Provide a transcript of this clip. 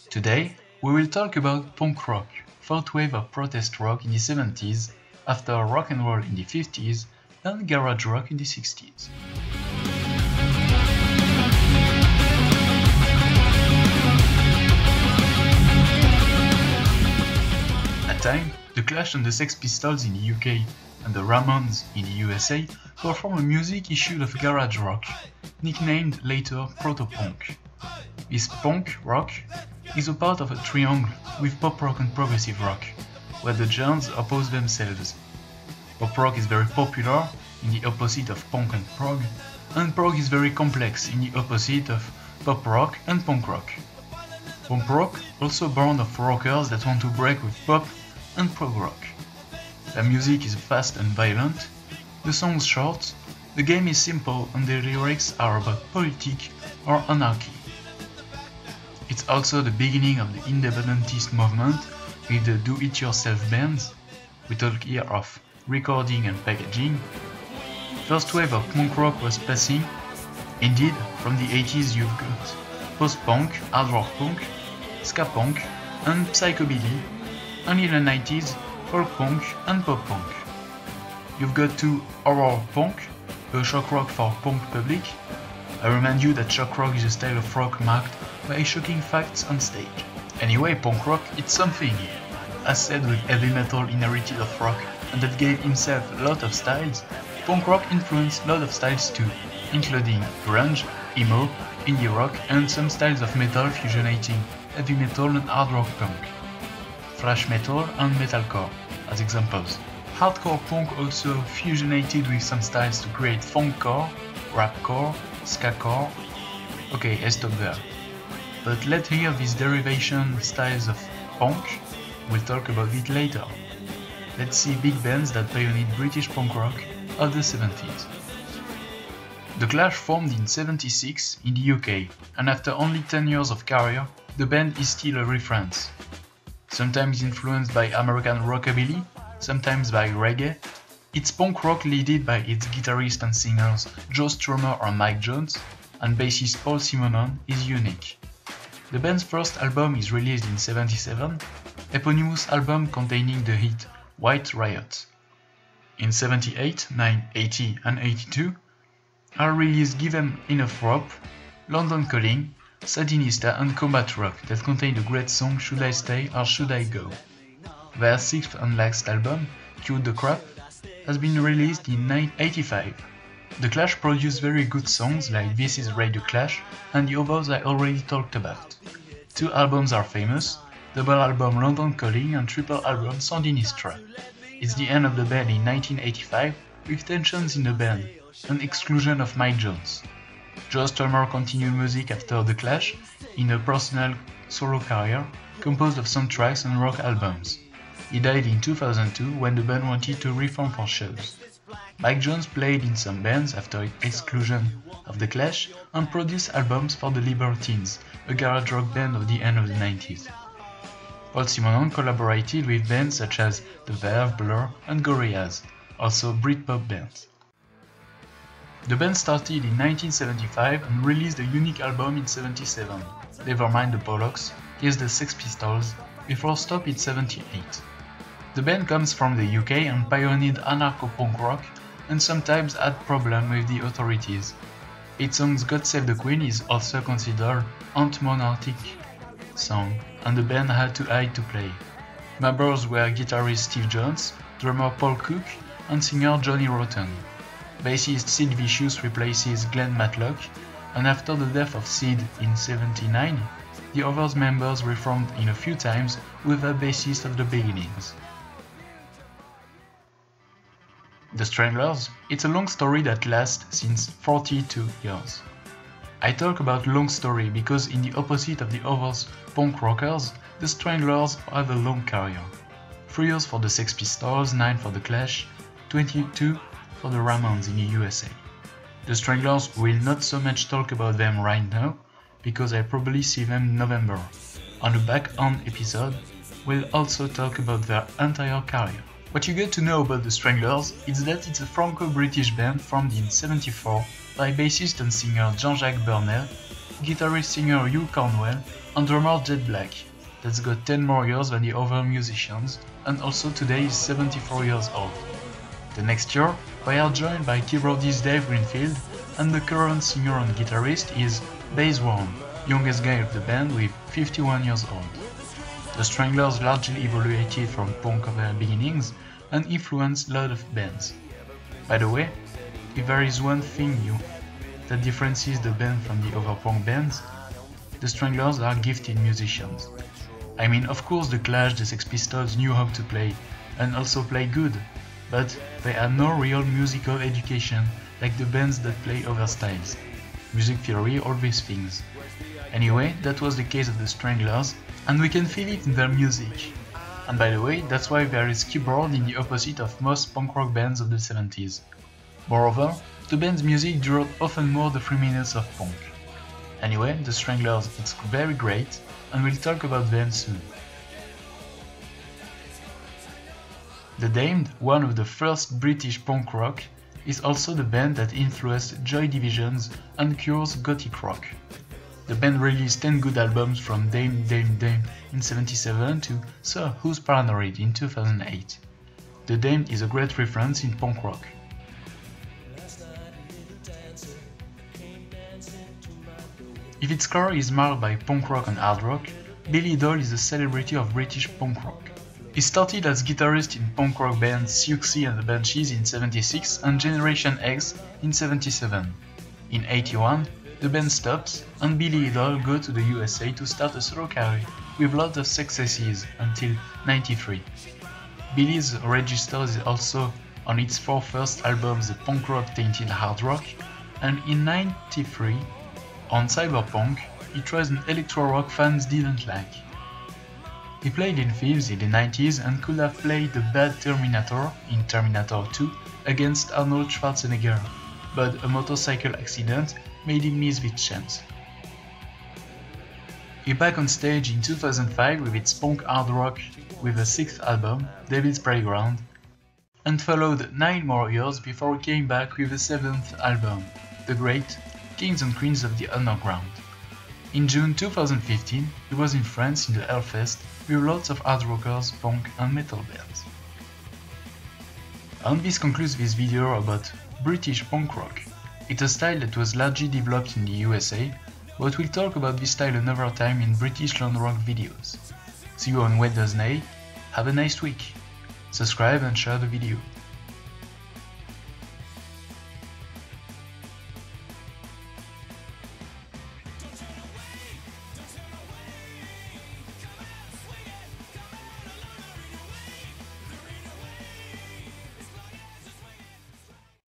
Today, we will talk about punk rock, fourth wave of protest rock in the 70s, after rock and roll in the 50s, and garage rock in the 60s. At time, The Clash and the Sex Pistols in the UK and the Ramones in the USA perform a music issue of garage rock, nicknamed later proto-punk. This punk rock is a part of a triangle with pop rock and progressive rock, where the genres oppose themselves. Pop rock is very popular, in the opposite of punk and prog is very complex, in the opposite of pop rock and punk rock. Punk rock also born of rockers that want to break with pop and prog rock. The music is fast and violent, the songs short, the game is simple and the lyrics are about politics or anarchy. It's also the beginning of the independentist movement with the do-it-yourself bands. We talk here of recording and packaging. First wave of punk rock was passing. Indeed, from the 80s you've got post-punk, hard rock punk, ska punk and psychobilly, and in the 90s folk punk and pop punk. You've got to horror punk, a shock rock for punk public. I remind you that shock rock is a style of rock marked by shocking facts on stage. Anyway, punk rock, it's something, as said with heavy metal inherited of rock and that gave himself a lot of styles, punk rock influenced a lot of styles too, including grunge, emo, indie rock and some styles of metal fusionating heavy metal and hard rock punk, thrash metal and metalcore as examples. Hardcore punk also fusionated with some styles to create funkcore, rapcore, skacore. Okay, I stop there. But let's hear these derivation styles of punk, we'll talk about it later. Let's see big bands that pioneered British punk rock of the 70s. The Clash formed in 76 in the UK, and after only 10 years of career, the band is still a reference. Sometimes influenced by American rockabilly, sometimes by reggae, it's punk rock led by its guitarist and singers Joe Strummer and Mike Jones, and bassist Paul Simonon is unique. The band's first album is released in 77, eponymous album containing the hit White Riot. In 78, 9, 80 and 82 are released Given Enough Rope, London Calling, Sandinista and Combat Rock that contain the great song Should I Stay or Should I Go. Their sixth and last album, Cue the Crap, has been released in 1985. The Clash produced very good songs like This Is Radio Clash and the others I already talked about. Two albums are famous, double album London Calling and triple album Sandinista. It's the end of the band in 1985 with tensions in the band and exclusion of Mike Jones. Joe Strummer continued music after The Clash in a personal solo career composed of soundtracks and rock albums. He died in 2002 when the band wanted to reform for shows. Mike Jones played in some bands after exclusion of The Clash and produced albums for the Libertines, a garage rock band of the end of the 90s. Paul Simonon collaborated with bands such as The Verve, Blur and Gorillaz, also Britpop bands. The band started in 1975 and released a unique album in 77, Nevermind the Bollocks, Here's the Sex Pistols, before stop in 78. The band comes from the UK and pioneered anarcho-punk rock and sometimes had problems with the authorities. Its song God Save the Queen is also considered anti-monarchic song, and the band had to hide to play. Members were guitarist Steve Jones, drummer Paul Cook, and singer Johnny Rotten. Bassist Sid Vicious replaces Glenn Matlock, and after the death of Sid in 79, the other members reformed in a few times with a bassist of the beginnings. The Stranglers, it's a long story that lasts since 42 years. I talk about long story because in the opposite of the other punk rockers, the Stranglers have a long career. 3 years for the Sex Pistols, 9 for the Clash, 22 for the Ramones in the USA. The Stranglers will not so much talk about them right now, because I probably see them in November. On the back-end episode, we'll also talk about their entire career. What you get to know about the Stranglers is that it's a Franco-British band formed in 74 by bassist and singer Jean-Jacques Burnel guitarist-singer Hugh Cornwell, and drummer Jet Black, that's got 10 more years than the other musicians, and also today is 74 years old. The next year, they are joined by keyboardist Dave Greenfield, and the current singer and guitarist is Bass Warren, youngest guy of the band with 51 years old. The Stranglers largely evolved from punk of their beginnings and influenced a lot of bands. By the way, if there is one thing new that differentiates the band from the other punk bands, the Stranglers are gifted musicians. I mean, of course the Clash, the Sex Pistols knew how to play, and also play good, but they had no real musical education like the bands that play other styles. Music theory, all these things. Anyway, that was the case of the Stranglers, and we can feel it in their music. And by the way, that's why there is keyboard in the opposite of most punk rock bands of the 70s. Moreover, the band's music dured often more than 3 minutes of punk. Anyway, the Stranglers, it's very great, and we'll talk about them soon. The Damned, one of the first British punk rock, is also the band that influenced Joy Division's and Cure's gothic rock. The band released 10 good albums from Damned in 77 to So Who's Paranoid in 2008. The Damned is a great reference in punk rock. If its core is marked by punk rock and hard rock, Billy Idol is a celebrity of British punk rock. He started as guitarist in punk rock bands Siouxsie and the Banshees in 76 and Generation X in 77. In 81, the band stops and Billy Idol goes to the USA to start a solo career with lots of successes until 93. Billy's register is also on its 4 first albums the punk rock tainted hard rock, and in 93, on Cyberpunk, he tries an electro rock fans didn't like. He played in Thieves in the 90s and could have played the bad Terminator in Terminator 2 against Arnold Schwarzenegger, but a motorcycle accident made him miss this chance. He back on stage in 2005 with its punk hard rock with a 6th album, Devil's Playground, and followed 9 more years before he came back with a 7th album, The Great Kings and Queens of the Underground. In June 2015, he was in France in the Hellfest with lots of hard rockers, punk and metal bands. And this concludes this video about British punk rock. It's a style that was largely developed in the USA, but we'll talk about this style another time in British Land Rock videos. See you on Wednesday, have a nice week, subscribe and share the video.